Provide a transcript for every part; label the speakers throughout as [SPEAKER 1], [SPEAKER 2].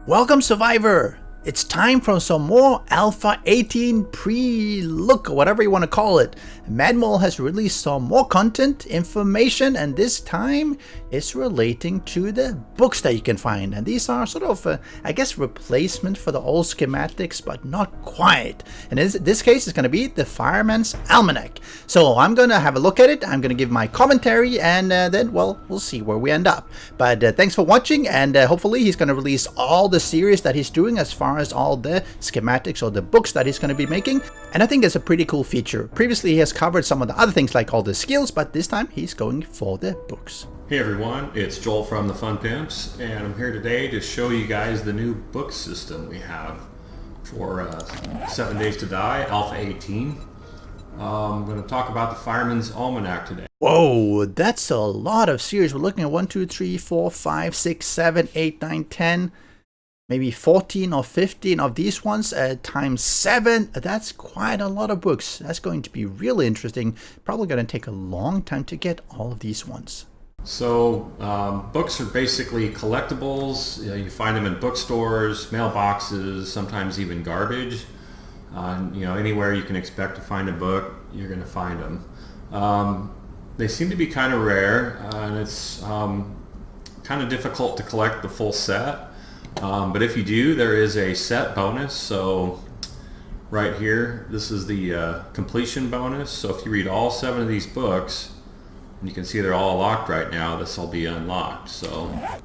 [SPEAKER 1] Welcome, Survivor! It's time for some more Alpha 18 pre-look, or whatever you want to call it. Madmole has released some more content, information, and this time it's relating to the books that you can find. And these are sort of, I guess, replacement for the old schematics, but not quite. And in this case, it's going to be the Fireman's Almanac. So I'm going to have a look at it, I'm going to give my commentary, and then, well, we'll see where we end up. But thanks for watching, and hopefully he's going to release all the series that he's doing as far as all the schematics or the books that he's going to be making, and I think that's a pretty cool feature. Previously he has covered some of the other things like all the skills, but this time he's going for the books.
[SPEAKER 2] Hey everyone, it's Joel from the Fun Pimps, and I'm here today to show you guys the new book system we have for 7 Days to Die, Alpha 18. I'm going to talk about the Fireman's Almanac today.
[SPEAKER 1] Whoa, that's a lot of series. We're looking at 1, 2, 3, 4, 5, 6, 7, 8, 9, 10, maybe 14 or 15 of these ones times 7. That's quite a lot of books. That's going to be really interesting. Probably going to take a long time to get all of these ones.
[SPEAKER 2] So books are basically collectibles. You find them in bookstores, mailboxes, sometimes even garbage. Anywhere you can expect to find a book, you're going to find them. They seem to be kind of rare, and it's kind of difficult to collect the full set. But if you do, there is a set bonus. So right here, this is the completion bonus. So if you read all 7 of these books, and you can see they're all locked right now, this will be unlocked. So I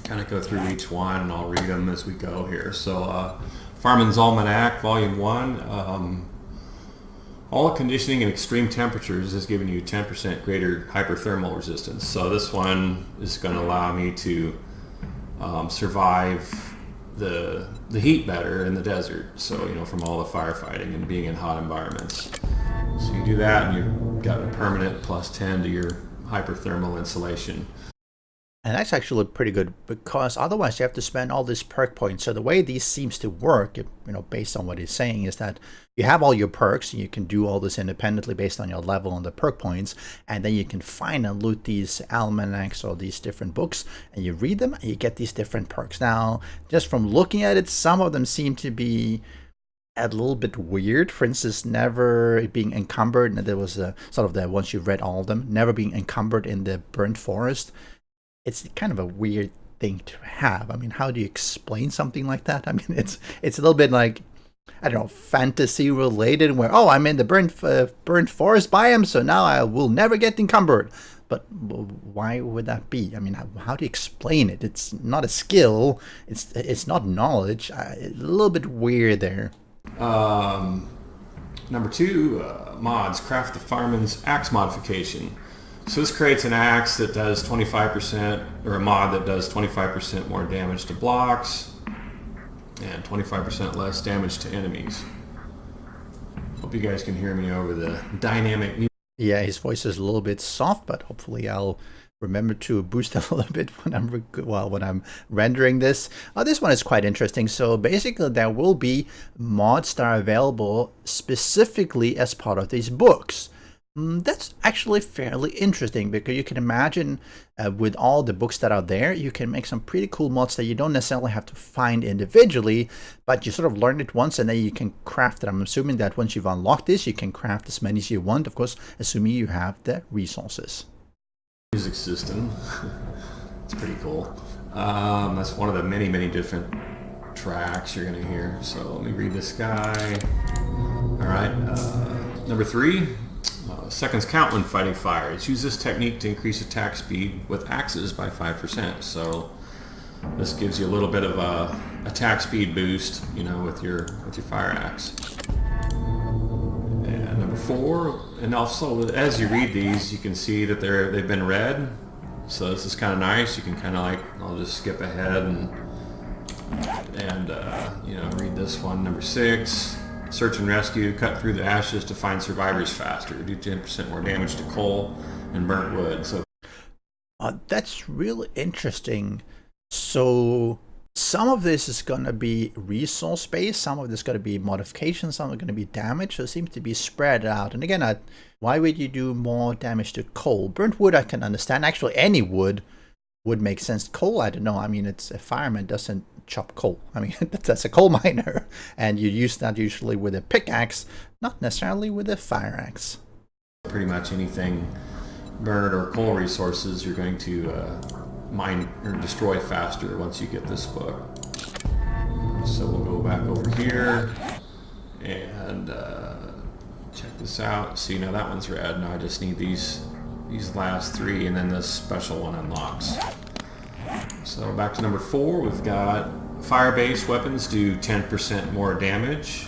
[SPEAKER 2] kind of go through each one, and I'll read them as we go here. So Fireman's Almanac, Volume 1. All conditioning in extreme temperatures is giving you 10% greater hyperthermal resistance. So this one is going to allow me to survive the heat better in the desert, so from all the firefighting and being in hot environments. So you do that and you've got a permanent +10 to your hyperthermal insulation.
[SPEAKER 1] And that's actually pretty good, because otherwise you have to spend all these perk points. So the way these seems to work, based on what he's saying, is that you have all your perks, and you can do all this independently based on your level and the perk points, and then you can find and loot these almanacs or these different books, and you read them and you get these different perks. Now, just from looking at it, some of them seem to be a little bit weird. For instance, never being encumbered, and there was a sort of the, once you've read all of them, never being encumbered in the burnt forest. It's kind of a weird thing to have. I mean, how do you explain something like that? I mean, it's a little bit like, I don't know, fantasy related, where, oh, I'm in the burnt forest biome, so now I will never get encumbered. But why would that be? I mean, how do you explain it? It's not a skill. It's not knowledge. A little bit weird there.
[SPEAKER 2] Number 2, mods. Craft the Fireman's Axe modification. So this creates an axe that does 25%, or a mod that does 25% more damage to blocks and 25% less damage to enemies. Hope you guys can hear me over the dynamic music.
[SPEAKER 1] Yeah, his voice is a little bit soft, but hopefully I'll remember to boost it a little bit when I'm rendering this. This one is quite interesting. So basically there will be mods that are available specifically as part of these books. That's actually fairly interesting, because you can imagine with all the books that are there, you can make some pretty cool mods that you don't necessarily have to find individually, but you sort of learn it once and then you can craft it. I'm assuming that once you've unlocked this, you can craft as many as you want, of course, assuming you have the resources.
[SPEAKER 2] Music system. It's pretty cool. That's one of the many different tracks you're going to hear. So let me read this guy. All right. Number 3. Seconds count when fighting fires. Use this technique to increase attack speed with axes by 5%. So this gives you a little bit of a attack speed boost, with your fire axe. And number 4, and also as you read these, you can see that they've been read. So this is kind of nice. You can kind of I'll just skip ahead and read this one. Number 6. Search and rescue, cut through the ashes to find survivors faster. Do 10% more damage to coal and burnt wood. So
[SPEAKER 1] that's really interesting. So some of this is going to be resource based, some of this is going to be modifications, some are going to be damage. So it seems to be spread out. And again, why would you do more damage to coal? Burnt wood I can understand. Actually, any wood would make sense. Coal, I don't know. I mean, it's a fireman doesn't chop coal. I mean, that's a coal miner, and you use that usually with a pickaxe, not necessarily with a fire axe.
[SPEAKER 2] Pretty much anything burned or coal resources, you're going to mine or destroy faster once you get this book. So we'll go back over here and check this out. See, now that one's red. Now I just need these last three, and then this special one unlocks. So back to number 4, we've got fire-based weapons do 10% more damage.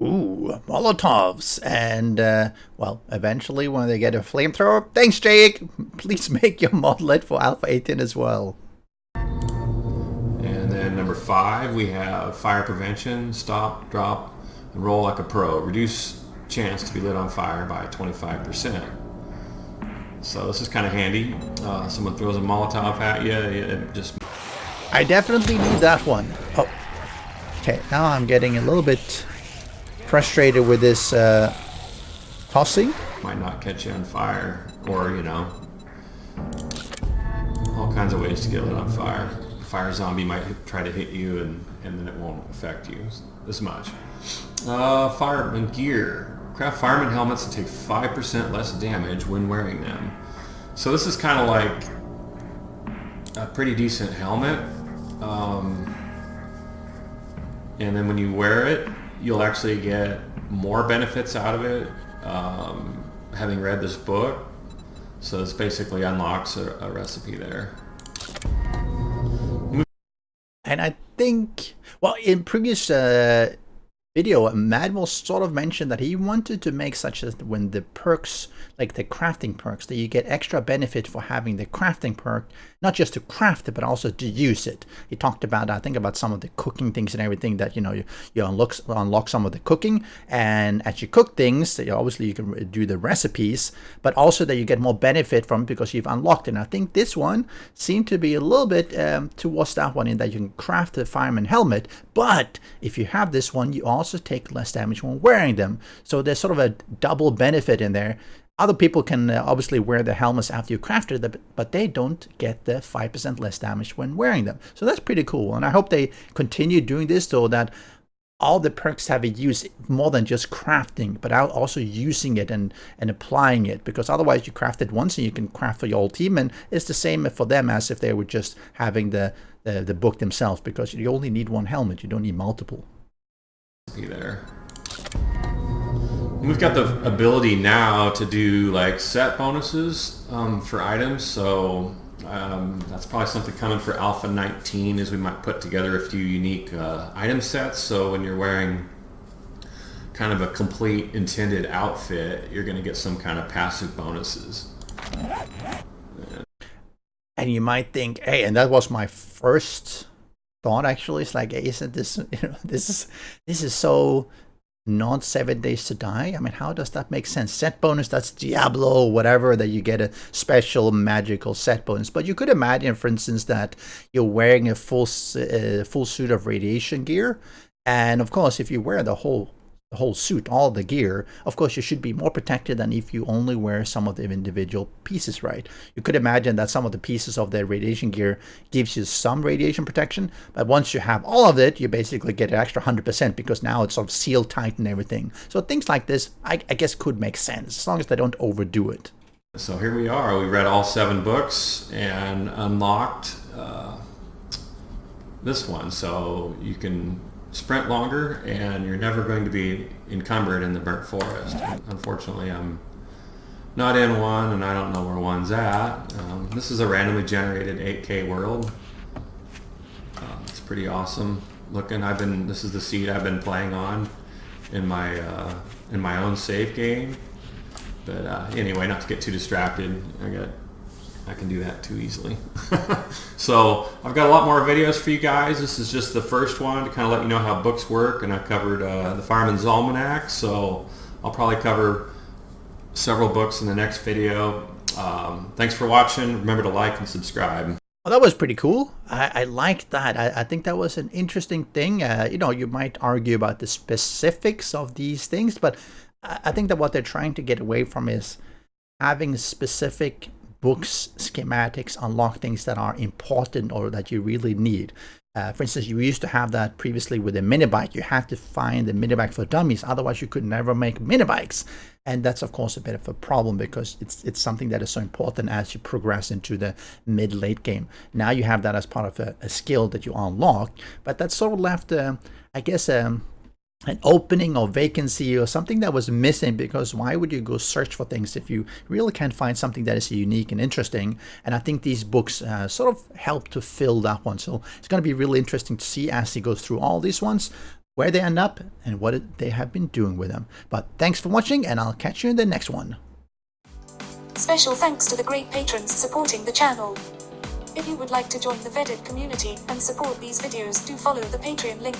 [SPEAKER 1] Ooh, Molotovs. And, well, eventually when they get a flamethrower, thanks, Jake! Please make your modlet for Alpha 18 as well.
[SPEAKER 2] And then number 5, we have fire prevention, stop, drop, and roll like a pro. Reduce chance to be lit on fire by 25%. So this is kind of handy. Someone throws a Molotov at you, it just...
[SPEAKER 1] I definitely need that one. Oh, okay, now I'm getting a little bit frustrated with this tossing.
[SPEAKER 2] Might not catch you on fire, or, you know, all kinds of ways to get lit on fire. A fire zombie might try to hit you, and then it won't affect you as much. Fireman gear. Craft fireman helmets and take 5% less damage when wearing them. So this is kind of like a pretty decent helmet. And then when you wear it, you'll actually get more benefits out of it, having read this book. So this basically unlocks a recipe there.
[SPEAKER 1] And I think, well, in previous video, Madmole sort of mentioned that he wanted to make such that when the perks, like the crafting perks, that you get extra benefit for having the crafting perk, not just to craft it, but also to use it. He talked about, I think, about some of the cooking things and everything that, you know, you unlock some of the cooking, and as you cook things, obviously you can do the recipes, but also that you get more benefit from it because you've unlocked it. And I think this one seemed to be a little bit towards that one, in that you can craft the fireman helmet, but if you have this one, you also take less damage when wearing them. So there's sort of a double benefit in there. Other people can obviously wear the helmets after you crafted them, but they don't get the 5% less damage when wearing them. So that's pretty cool. And I hope they continue doing this so that all the perks have a use more than just crafting, but also using it and applying it. Because otherwise you craft it once and you can craft for your whole team, and it's the same for them as if they were just having the book themselves, because you only need one helmet, you don't need multiple.
[SPEAKER 2] There. We've got the ability now to do like set bonuses for items, so that's probably something coming for Alpha 19, is we might put together a few unique item sets. So when you're wearing kind of a complete intended outfit, you're going to get some kind of passive bonuses. And
[SPEAKER 1] you might think, hey, and that was my first thought actually. It's like, hey, isn't this, you know, this is so not 7 Days to Die? I mean, how does that make sense? Set bonus, that's Diablo or whatever, that you get a special magical set bonus. But you could imagine, for instance, that you're wearing a full suit of radiation gear, and of course, if you wear the whole suit, all the gear, of course you should be more protected than if you only wear some of the individual pieces, right? You could imagine that some of the pieces of the radiation gear gives you some radiation protection, but once you have all of it, you basically get an extra 100% because now it's sort of sealed tight and everything. So things like this, I guess, could make sense as long as they don't overdo it.
[SPEAKER 2] So here we are. We read all 7 books and unlocked this one. So you can sprint longer, and you're never going to be encumbered in the burnt forest. Unfortunately, I'm not in one, and I don't know where one's at. This is a randomly generated 8K world. It's pretty awesome looking. This is the seat I've been playing on in my own save game. But anyway, not to get too distracted, I can do that too easily. So I've got a lot more videos for you guys. This is just the first one to kind of let you know how books work, and I covered the Fireman's Almanac, so I'll probably cover several books in the next video. Thanks for watching. Remember to like and subscribe.
[SPEAKER 1] Well, that was pretty cool. I liked that. I think that was an interesting thing. You know, you might argue about the specifics of these things, but I think that what they're trying to get away from is having specific books, schematics, unlock things that are important or that you really need. For instance, you used to have that previously with a mini bike. You had to find a mini bike for dummies, otherwise you could never make mini bikes. And that's of course a bit of a problem because it's something that is so important as you progress into the mid-late game. Now you have that as part of a skill that you unlock, but that sort of left, I guess, an opening or vacancy or something that was missing, because why would you go search for things if you really can't find something that is unique and interesting? And I think these books sort of help to fill that one. So it's going to be really interesting to see as he goes through all these ones, where they end up and what they have been doing with them. But thanks for watching, and I'll catch you in the next one.
[SPEAKER 3] Special thanks to the great patrons supporting the channel. If you would like to join the vetted community and support these videos, do follow the Patreon link.